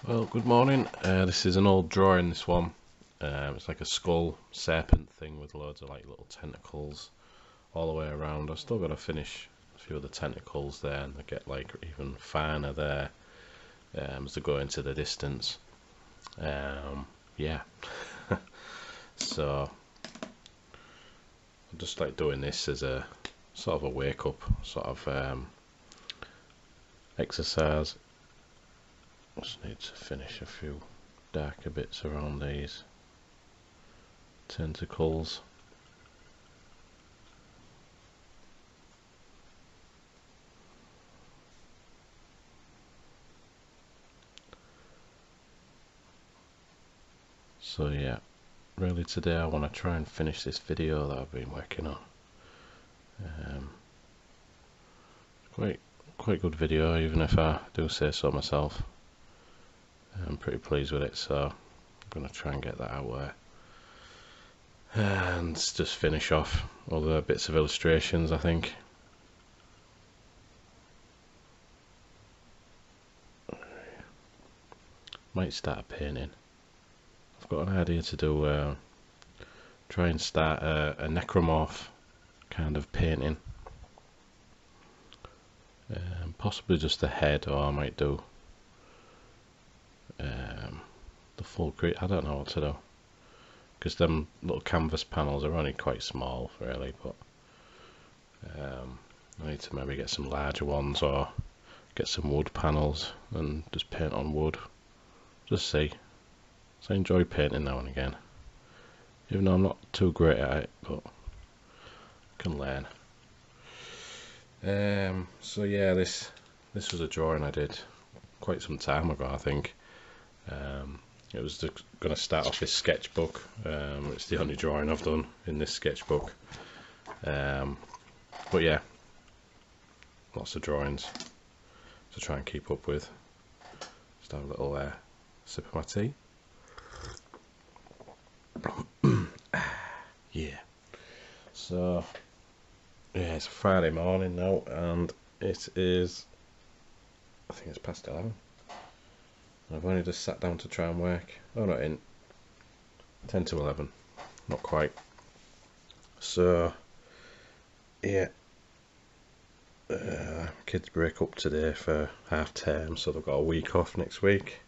Well, good morning. This is an old drawing, this one. It's like a skull serpent thing with loads of like little tentacles all the way around. I've still got to finish a few of the tentacles there, and they get like even finer there as they go into the distance. Yeah. So I'm just like doing this as a sort of a wake up sort of exercise. Just need to finish a few darker bits around these tentacles. So yeah, really today I want to try and finish this video that I've been working on. Quite good video, even if I do say so myself. I'm pretty pleased with it, so I'm going to try and get that out there and just finish off other bits of illustrations, I think. Might start painting. I've got an idea to do try and start a Necromorph kind of painting, possibly just the head, or I might do the full create. I don't know what to do, because them little canvas panels are only quite small really, but I need to maybe get some larger ones or get some wood panels and just paint on wood. Just see. So I enjoy painting now and again, even though I'm not too great at it, but I can learn. So yeah, this was a drawing I did quite some time ago, I think. It was going to start off this sketchbook. It's the only drawing I've done in this sketchbook. But yeah, lots of drawings to try and keep up with. Just have a little sip of my tea. Yeah. So yeah, it's Friday morning now, and it is, I think it's past 11. I've only just sat down to try and work. Oh, not in 10 to 11, not quite. So yeah, kids break up today for half term, so they've got a week off next week.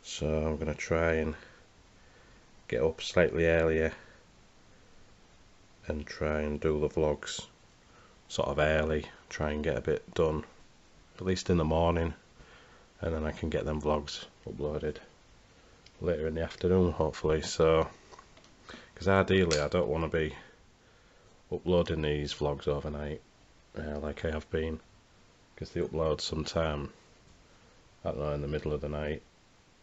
So I'm gonna try and get up slightly earlier and try and do the vlogs sort of early, try and get a bit done at least in the morning, and then I can get them vlogs uploaded later in the afternoon hopefully. So because ideally I don't want to be uploading these vlogs overnight like I have been, because they upload sometime, I don't know, in the middle of the night,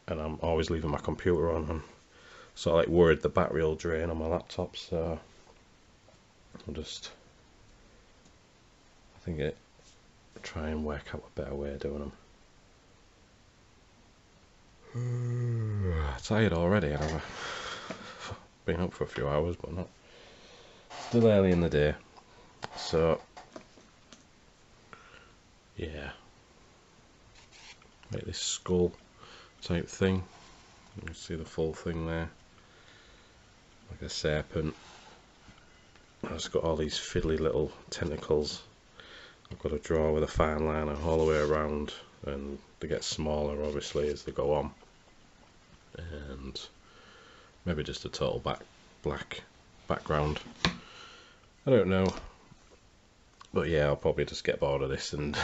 and I'm always leaving my computer on. I'm sort of like worried the battery will drain on my laptop, so I'll just, I think try and work out a better way of doing them. Tired already, and I've been up for a few hours, but not still early in the day. So yeah, make this skull type thing. You can see the full thing there, like a serpent. It's got all these fiddly little tentacles. I've got to draw with a fine liner all the way around, and they get smaller obviously as they go on. And maybe just a total black background. I don't know. But yeah, I'll probably just get bored of this and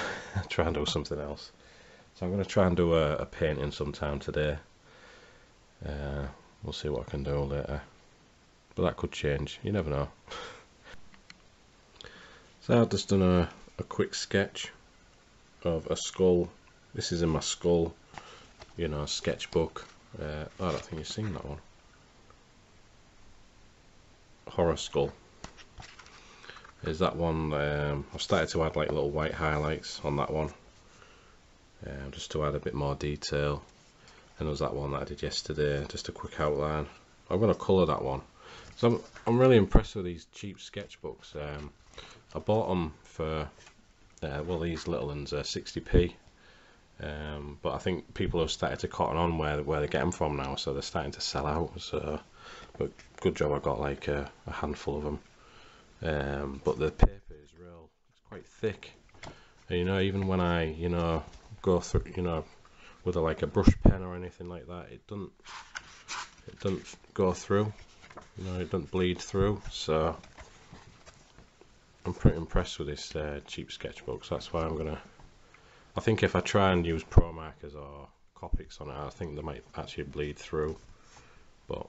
try and do something else. So I'm going to try and do a painting sometime today. We'll see what I can do later. But that could change, you never know. So I've just done a quick sketch of a skull. This is in my skull, you know, sketchbook. I don't think you've seen that one. Horror skull. Is that one? I've started to add like little white highlights on that one, just to add a bit more detail. And there's that one that I did yesterday, just a quick outline. I'm going to colour that one. So I'm really impressed with these cheap sketchbooks. I bought them for well, these little ones are 60p, But I think people have started to cotton on where they get them from now, so they're starting to sell out. So, but good job I got like a handful of them. But the paper is real, it's quite thick, and even when I go through with like a brush pen or anything like that, it doesn't go through, it doesn't bleed through. So I'm pretty impressed with this cheap sketchbook. So that's why I think if I try and use pro markers or Copics on it, I think they might actually bleed through. But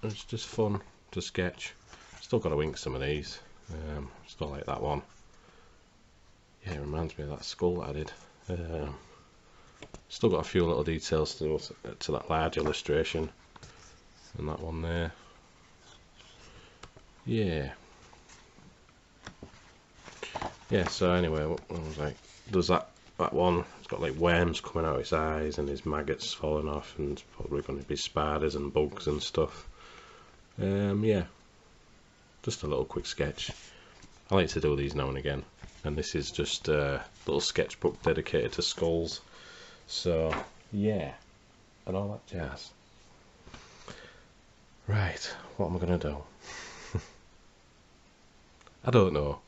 it's just fun to sketch. Still got to ink some of these. Still like that one. Yeah, it reminds me of that skull that I did. Still got a few little details to that large illustration, and that one there. Yeah. So anyway, what was like? There's that one. It's got like worms coming out of its eyes, and his maggots falling off, and it's probably going to be spiders and bugs and stuff. Yeah, just a little quick sketch. I like to do these now and again, and this is just a little sketchbook dedicated to skulls. So yeah, and all that jazz. Right, what am I gonna do? I don't know.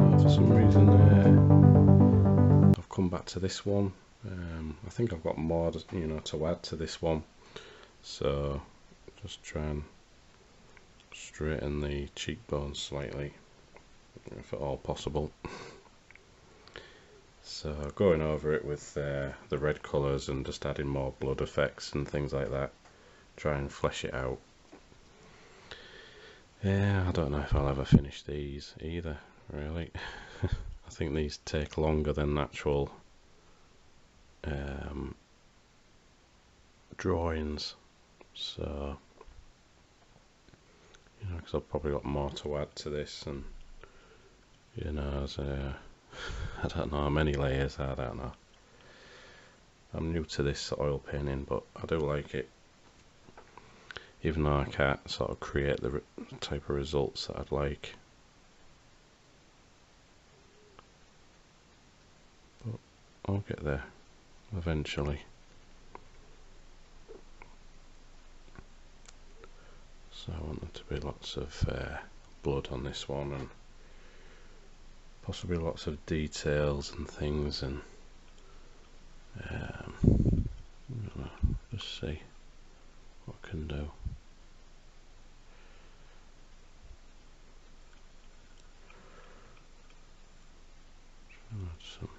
So for some reason I've come back to this one. I think I've got more to add to this one, so just try and straighten the cheekbones slightly if at all possible. So going over it with the red colours and just adding more blood effects and things like that, try and flesh it out. Yeah, I don't know if I'll ever finish these either, really. I think these take longer than actual drawings, so because I've probably got more to add to this, and as I don't know how many layers, I don't know. I'm new to this oil painting, but I do like it, even though I can't sort of create the type of results that I'd like. But I'll get there eventually. So I want there to be lots of blood on this one, and possibly lots of details and things, and just see what I can do. Some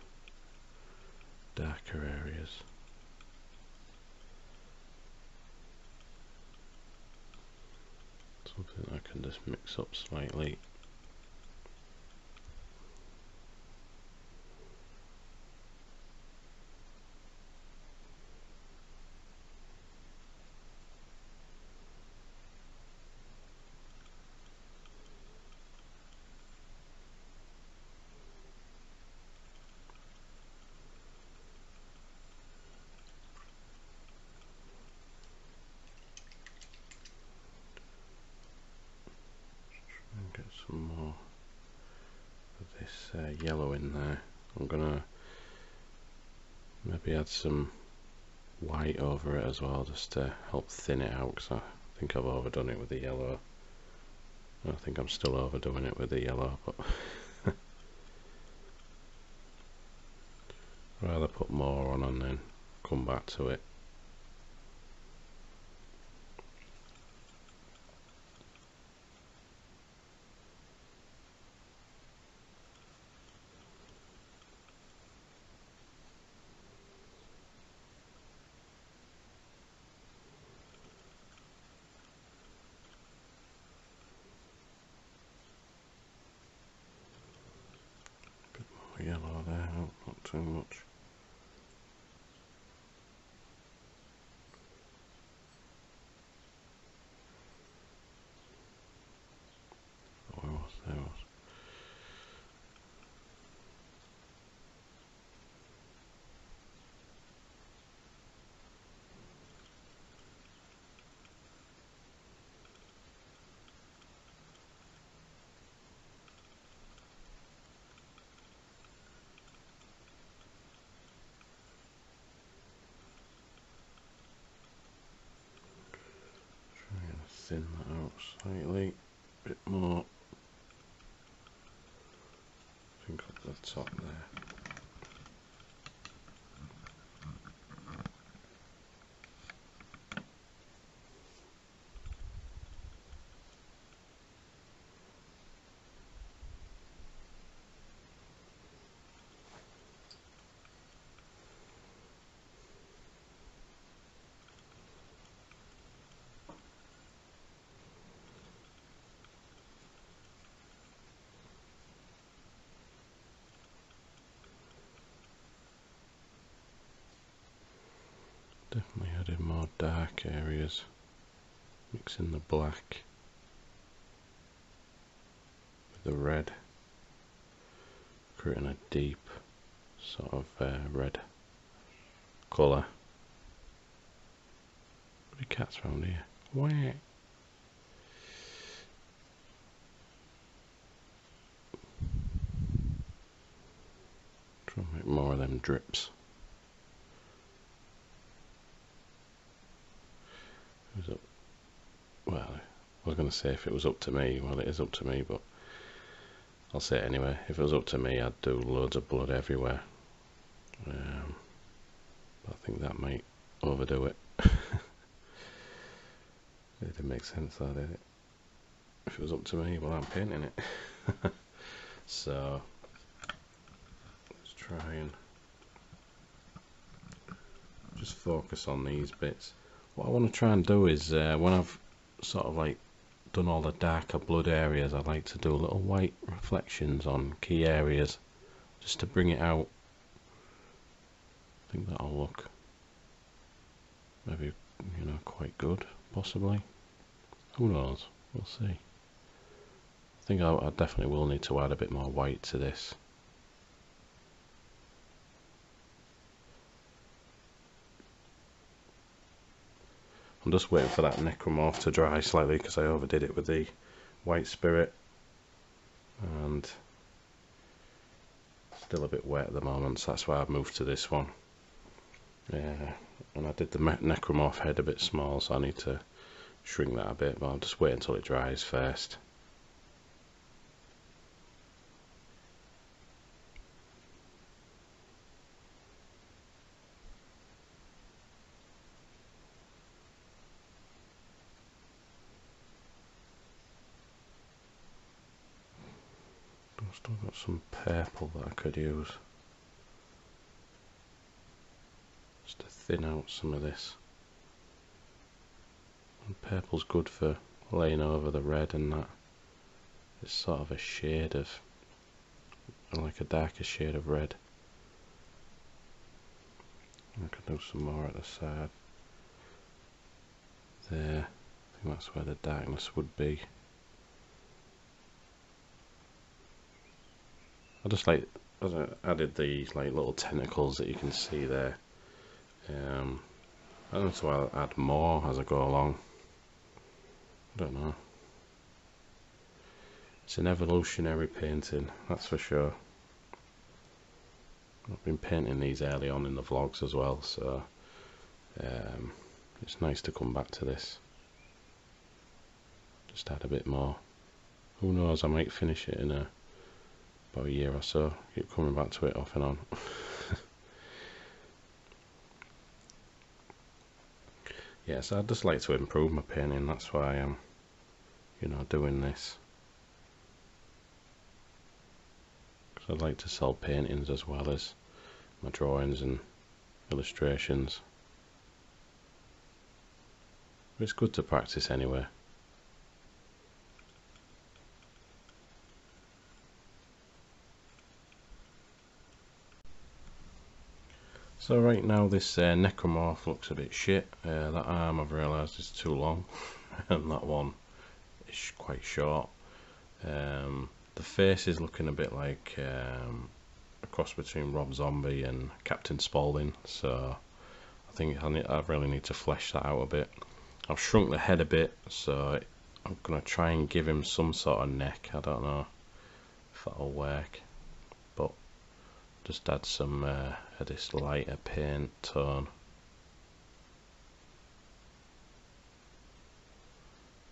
darker areas. Something I can just mix up slightly. Get some more of this yellow in there. I'm gonna maybe add some white over it as well, just to help thin it out, because I think I've overdone it with the yellow. I think I'm still overdoing it with the yellow, but I'd rather put more on and then come back to it. Yellow there, not too much. Oh, there was. Thin that out slightly, a bit more. I think up the top there. Definitely added more dark areas, mixing the black with the red, creating a deep sort of red colour. What are cats around here? Wah! Try and make more of them drips. Well, I was going to say if it was up to me, well, it is up to me, but I'll say it anyway, if it was up to me I'd do loads of blood everywhere. But I think that might overdo it. It didn't make sense though, did it? If it was up to me, well, I'm painting it. So let's try and just focus on these bits. What I want to try and do is when I've sort of like done all the darker blood areas, I like to do little white reflections on key areas just to bring it out. I think that'll look maybe, you know, quite good, possibly. Who knows? We'll see. I think I definitely will need to add a bit more white to this. I'm just waiting for that Necromorph to dry slightly because I overdid it with the white spirit, and still a bit wet at the moment, so that's why I've moved to this one. Yeah, and I did the Necromorph head a bit small, so I need to shrink that a bit, but I'll just wait until it dries first. I've still got some purple that I could use just to thin out some of this. And purple's good for laying over the red and that. It's sort of a shade of, like a darker shade of red. I could do some more at the side there. I think that's where the darkness would be. I just like, as I added these like little tentacles that you can see there. I don't know, so I'll add more as I go along. I don't know. It's an evolutionary painting, that's for sure. I've been painting these early on in the vlogs as well, so it's nice to come back to this. Just add a bit more. Who knows, I might finish it in about a year or so. Keep coming back to it off and on. Yeah, so I'd just like to improve my painting, that's why I'm, you know, doing this. Because I'd like to sell paintings as well as my drawings and illustrations. But it's good to practice anyway. So right now this Necromorph looks a bit shit. That arm I've realised is too long and that one is quite short. The face is looking a bit like a cross between Rob Zombie and Captain Spaulding, so I think I really need to flesh that out a bit. I've shrunk the head a bit, so I'm going to try and give him some sort of neck. I don't know if that'll work, but just add some of this lighter paint tone.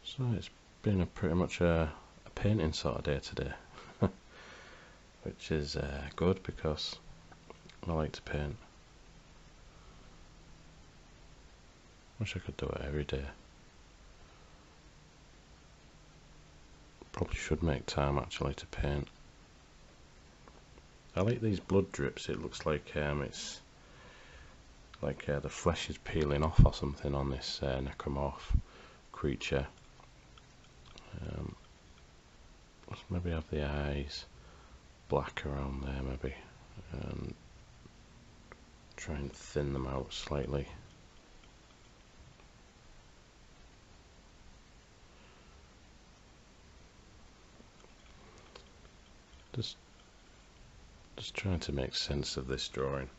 So it's been pretty much a painting sort of day today, which is good because I like to paint. Wish I could do it every day. Probably should make time actually to paint. I like these blood drips. It looks like it's like the flesh is peeling off or something on this Necromorph creature. Let's maybe have the eyes black around there maybe, and try and thin them out slightly. Just trying to make sense of this drawing.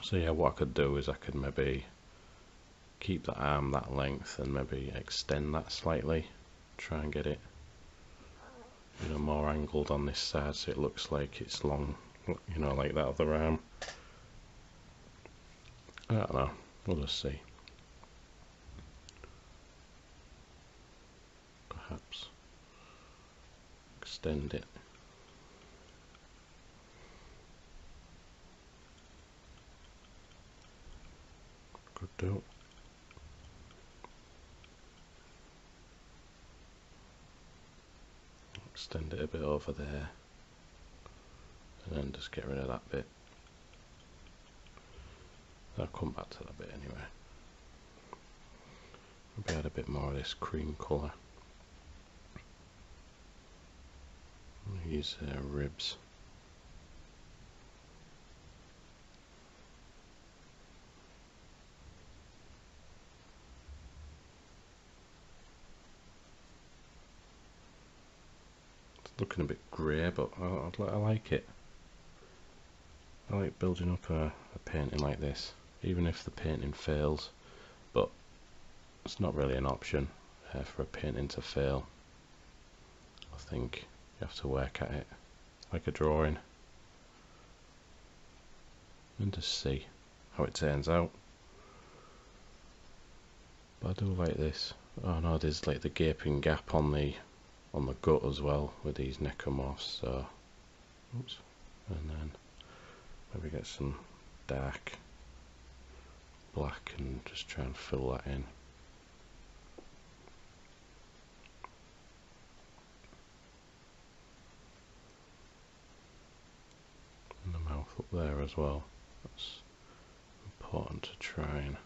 So yeah, what I could do is I could maybe keep the arm that length and maybe extend that slightly, try and get it, you know, more angled on this side so it looks like it's long, you know, like that other arm. I don't know, we'll just see. Perhaps. extend it. Could do. Extend it a bit over there, and then just get rid of that bit. I'll come back to that bit anyway. Maybe add a bit more of this cream colour. Use ribs. It's looking a bit grey, but I like it. I like building up a painting like this, even if the painting fails, but it's not really an option for a painting to fail. I think you have to work at it like a drawing and just see how it turns out. But I do like this. Oh no, there's like the gaping gap on the gut as well with these necromorphs, so oops. And then maybe get some dark black and just try and fill that in. And the mouth up there as well. That's important to try and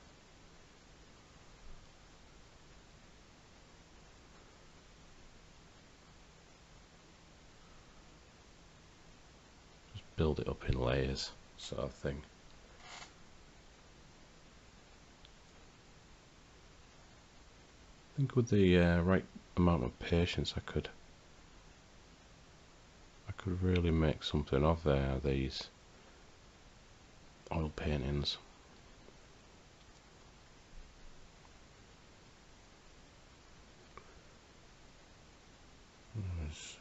just build it up in layers, sort of thing. I think with the right amount of patience I could really make something of these oil paintings. There's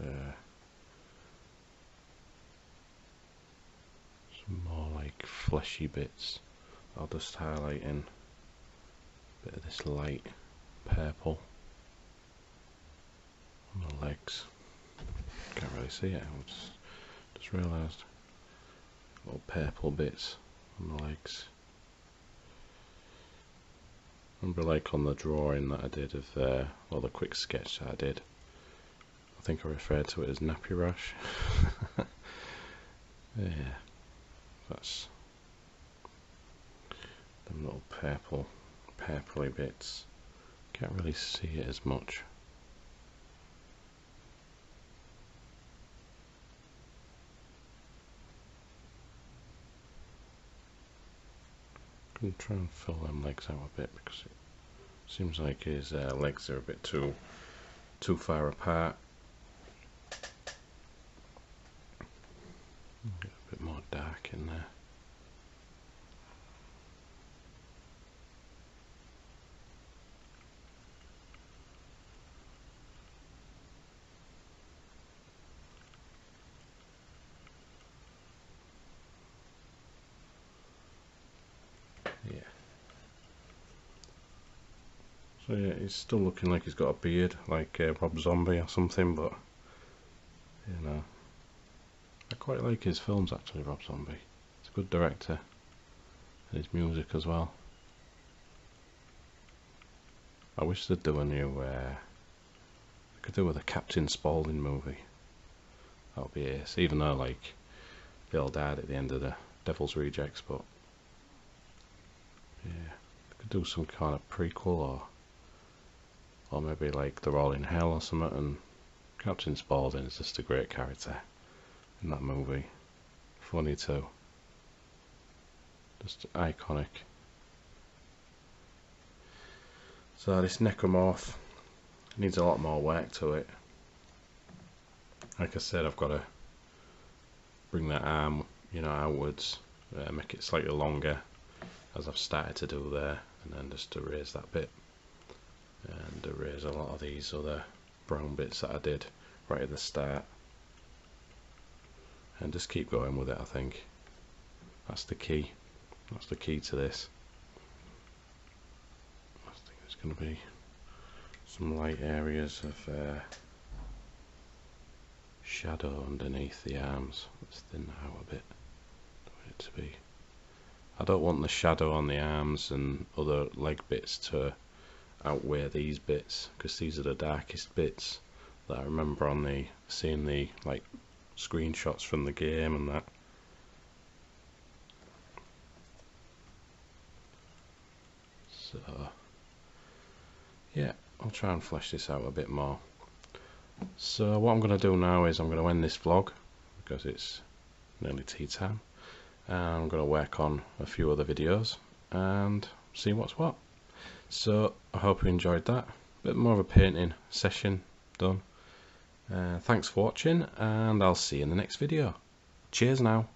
some more like fleshy bits. I'll just highlight in a bit of this light purple on the legs. Can't really see it. I just realised little purple bits on the legs. Remember, like on the drawing that I did of or the quick sketch that I did, I think I referred to it as nappy rash. Yeah, that's them little purpley bits. Can't really see it as much. I'm try and fill them legs out a bit because it seems like his legs are a bit too far apart. Get a bit more dark in there. Yeah. So yeah, he's still looking like he's got a beard, like Rob Zombie or something, but you know, I quite like his films actually, Rob Zombie. He's a good director, and his music as well. I wish they'd do a new, they could do with a Captain Spaulding movie. That would be ace, even though like they all died at the end of the Devil's Rejects, but yeah, they could do some kind of prequel or maybe like they're all in hell or something, and Captain Spaulding is just a great character in that movie. Funny too. Just iconic. So this Necromorph needs a lot more work to it. Like I said, I've got to bring that arm, you know, outwards, make it slightly longer, as I've started to do there, and then just erase that bit, and erase a lot of these other brown bits that I did right at the start, and just keep going with it. I think that's the key. That's the key to this. I think there's going to be some light areas of shadow underneath the arms. Let's thin that out a bit. I want it to be. I don't want the shadow on the arms and other leg bits to outweigh these bits, because these are the darkest bits that I remember on seeing the like screenshots from the game and that. So yeah, I'll try and flesh this out a bit more. So what I'm going to do now is I'm going to end this vlog because it's nearly tea time, and I'm going to work on a few other videos and see what's what. So I hope you enjoyed that. A bit more of a painting session done. Thanks for watching, and I'll see you in the next video. Cheers now.